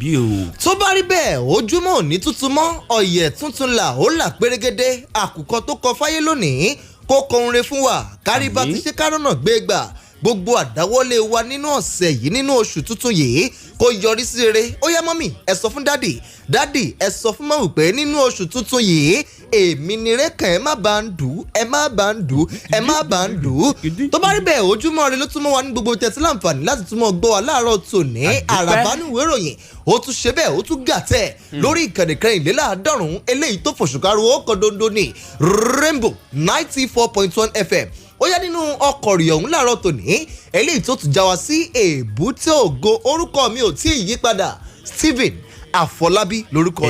bí o. tó bá rí bẹ́ẹ̀ ojúmọ́ òní tuntun mọ́ ọ̀yẹ̀ tuntun là ó là pérégedé àkùkọ tó kọ fáyé lónìí kó kọrin re fún wa kárí bá ti ṣe kárọ̀nà gbé gbà gbogbo àdáwọ́lé wa nínú ọ̀sẹ̀ yìí nínú oṣù tuntun yìí kó yọrí sí rere ó yá mọ́mì ẹ sọ fún dádì ẹ sọ fún mọ́mì pé nínú oṣù tuntun yìí èmi ni rẹ́kàn ẹ má bá ń dù ẹ má bá ń dù ẹ má bá ń dù tó bá rí bẹ́ẹ̀ ojúmọ́ rẹ ló túmọ̀ wá ní gbogbo tẹ̀sí láǹfààní láti túmọ̀ gbọ́ wa láàárọ̀ tòní àràbánúwé ìròyìn ó tún ṣe bẹ́ẹ̀ ó tún gàtẹ́ lórí ìkànnì kẹrìnléláàádọ́rùn-ún eléyìí tó fòṣùkárò ó kọ́ dondo ní Rainbow 94.1 FM ó yá nínú ọkọ̀ rí ọ̀hún láàárọ̀ tòní eléyìí tó tún já wa sí èbúté ògo orúkọ mi ò tí ì yí padà Stephen Àfọlábí lórúkọ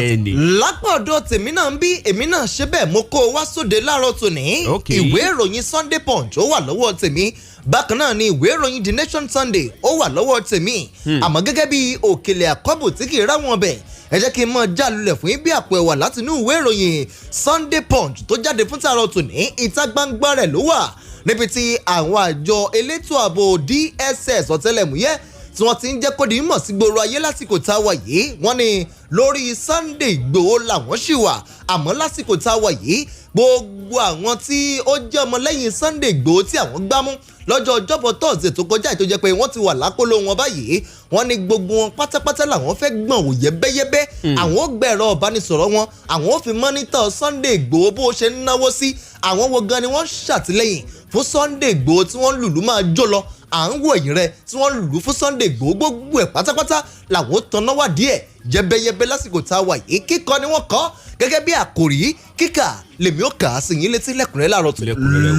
lápá ọ̀dọ̀ tèmi náà ń bí èmi náà ṣe bẹ́ẹ̀ mo kó o wá sóde láàárọ̀ tòní ìwé ìròyìn Sunday Punch ó wà lọ́wọ́ tèmi bákan náà ni ìwé ìròyìn The Nation Sunday ó wà lọ́wọ́ tèmi àmọ́ gẹ́gẹ́ bí òkèlè àkọ́bù tí kì í ráwọn ọbẹ̀ ẹ jẹ́ kí n mọ̀ já lulẹ̀ fún yín bí àpò ẹ̀wà láti inú ìwé ìròyìn Sunday Punch tó jáde fún tààrọ̀ tòní ìta gbangba rẹ̀ ló wà níbi tí àwọn àjọ elétò ààbò DSS ọ̀tẹlẹ̀múyẹ́ tí wọ́n ti ń jẹ́ kó di mímọ̀ sí gbòòrò ayé lásìkò tá a wà yìí wọ́n ní lórí Sunday Ìgbòho làwọn ṣì wà àmọ́ lásìkò tá a wà yìí gbogbo àwọn tí ó jẹ́ ọmọlẹ́yìn Sunday Ìgbòho tí àwọn gbámú lọ́jọ́ ọjọ́bọ̀ tọ́sídẹ̀ẹ́ tó kọjá ètò jẹ́ pé wọ́n ti wà lákòlò wọn báyìí wọ́n ní gbogbo wọn pátápátá làwọn fẹ́ gbọ̀n wò yẹ́bẹ́yẹ́bẹ́ àwọn ó gbẹ̀rọ ọ̀bánisọ̀rọ̀ wọn àwọn ó fi mọ́nítọ̀ Sunday Ìgbòho bó ṣe ń náwó sí àwọn wo gan ni wọ́n ṣàtìlẹ́yìn fún Sunday Ìgbòho tí wọ́n lùlù máa jó lọ à ń wò ẹ̀yìn rẹ̀ tí wọ́n lùlù fún Sunday Ìgbòho gbogbo ẹ̀ pátápátá làwọn tanná wà díẹ̀ jẹ́bẹ́yẹ́bẹ́ lásìkò tá a wà yìí kíkọ ni wọ́n kọ́ gẹ́gẹ́ bí àkòrí kíkà lèmi ó kà á sí yín létí lẹ́kùnrẹ́ láàárọ̀ tó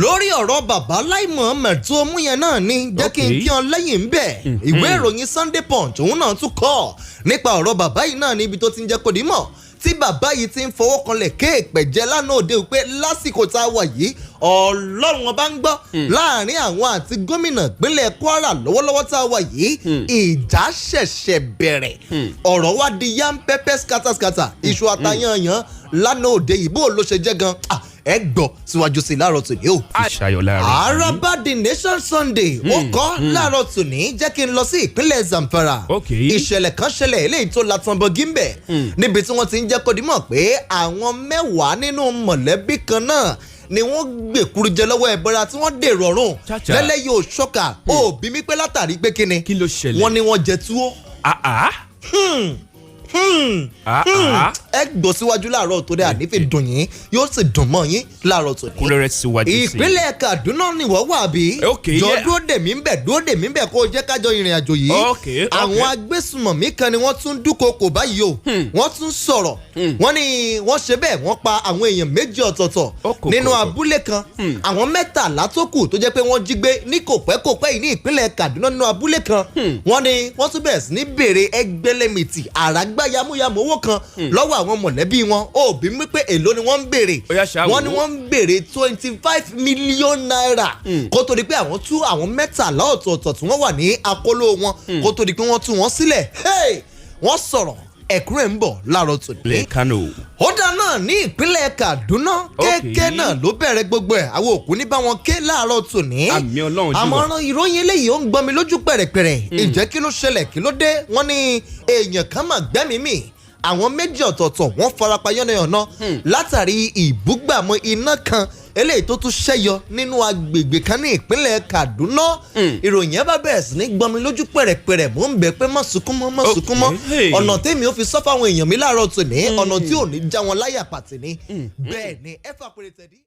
lórí ọ̀rọ̀ bàbá Lai Muhammed tó mú yẹn náà ni jẹ́ kí n kí ọ lẹ́yìn ń bẹ̀ ìwé ìròyìn Sunday Punch òun náà tún kọ́ nípa ọ̀rọ̀ bàbá yìí náà níbi tó ti ń jẹ́ kó di mọ̀ tí bàbá yìí ti ń fọwọ́ kanlẹ̀ kéèpẹ̀ jẹ́ lánàá òde pé lásìkò tá a wà yìí Ọlọ́run ọba ń gbọ́ láàrin àwọn àti gómìnà ìpínlẹ̀ Kwara lọ́wọ́lọ́wọ́ tá a wà yìí ìjà ṣẹ̀ṣẹ̀ bẹ̀rẹ̀ ọ̀rọ̀ wá di yam pẹ́pẹ́ skátàskátà iṣu àtàyànyàn lánàá òde yìí bó ló ṣe jẹ́ gan ẹ gbọ́ síwájú sí láàárọ̀ tòní o. Àràbá The Nation Sunday ó kọ́ láàárọ̀ tòní jẹ́ kí n lọ sí ìpínlẹ̀ Zamfara ìṣẹ̀lẹ̀ kan ṣẹlẹ̀ eléyìí tó latan bọ́gí ń bẹ̀ níbi tí wọ́n ti ń jẹ́ kó di mọ̀ pé àwọn mẹ́wàá nínú mọ̀lẹ́bí kan náà ni wọ́n gbèkúrú jẹ lọ́wọ́ ẹ̀bọra tí wọ́n dèrò ọ̀run lẹ́lẹ́ yóò ṣọ́kà ó bí mi pé látàrí pé kíni wọ́n ní wọ́n jẹ túwó. ẹ gbọ́ síwájú láàárọ̀ tó dé ànífẹ́ dùn yín yóò sì dùn mọ́ yín láàárọ̀ tó ní. ìpínlẹ̀ Kaduna ni wọ́n wà bí jọ dúró dè mí bẹ̀ kó o jẹ́ kájọ ìrìn àjò yìí àwọn agbésùmọ̀mí kan ni wọ́n tún dúnkokò báyìí o wọ́n tún sọ̀rọ̀ wọ́n ní wọ́n ṣe bẹ́ẹ̀ wọ́n pa àwọn èèyàn méjì ọ̀tọ̀ọ̀tọ̀ nínú abúlé kan àwọn mẹ́tàlá tó kù tó jẹ́ pé wọ́n jí gbé ní kòpẹ́kòpẹ́ yìí ní ìpínlẹ̀ Kaduna nínú abúlé kan wọ́n ní wọ́n tún bẹ̀rẹ̀ sí ní béèrè ẹgbẹ̀lẹ́mìtì àràgbá yamuyamu owó kan lọ́wọ́ àwọn mọ̀lẹ́bí wọn ó bí mi pé èló ni wọ́n ń béèrè wọ́n ní wọ́n ń béèrè 25 million naira kó tó di pé àwọn tú àwọn mẹ́tàlá ọ̀tọ̀ọ̀tọ̀ tí wọ́n wà ní akóló wọn kó tó di pé wọ́n tú wọn sílẹ̀ wọ́n sọ̀rọ̀ ẹ̀kúnrẹ́ ń bọ̀ láàárọ̀ tòní. ó dáná ní ìpínlẹ̀ Kaduna kéèké náà ló bẹ̀rẹ̀ gbogbo ẹ̀ àwọn òkú ní bá wọn ké láàárọ̀ tòní. àmì Ọlọ́run jùlọ. àmọ́ ìròyìn eléyìí ó ń gbọ́ mi lójú pẹ̀rẹ̀pẹ̀rẹ̀ ìjẹ́ kí ló ṣẹlẹ̀ kí ló dé wọ́n ní èèyàn kan mà gbẹ́mìí mì àwọn méjì ọ̀tọ̀ọ̀tọ̀ wọ́n farapa yánnayànna látàrí ìbúgbàmù iná kan eléyìí tó tún ṣẹ́yọ nínú agbègbè kan ní ìpínlẹ̀ Kaduna ìròyìn ẹ bá bẹ̀rẹ̀ sí ní gbọmi lójú pẹ̀rẹ̀pẹ̀rẹ̀ mò ń bẹ̀ pé má sunkún mọ́ ọ̀nà tèmi ò fi sọ fáwọn èèyàn mi láàárọ̀ tòní ọ̀nà tí ò ní já wọn láyà pàtì ní bẹ́ẹ̀ ni ẹ fà pèrè tẹ̀dí.